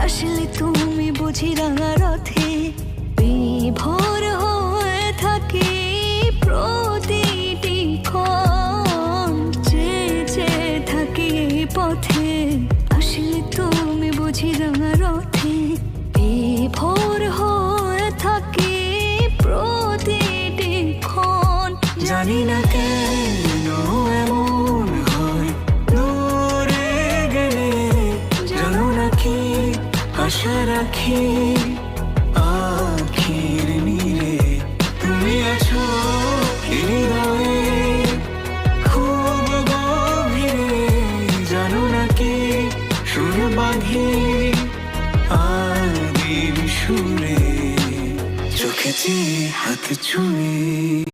আসলে তুমি বুঝি রাঙা রথে বিভোর হয়ে থাকি প্রতিটি ক্ষণ, চেয়ে থাকি এই পথে। আসলে তুমি বুঝি রাঙা রথে বিভোর হয়ে থাকি প্রতিটি ক্ষণ। জানি না কেন এমন হয়, দূরে গেলে জানো নাকি আশা রাখি আখির নীড়ে তুমি আছো হৃদয়ে খুব গভীরে। জানো নাকি সুর বাঁধি আদিম সুরে, চোখে চেয়ে হাত ছুঁয়ে।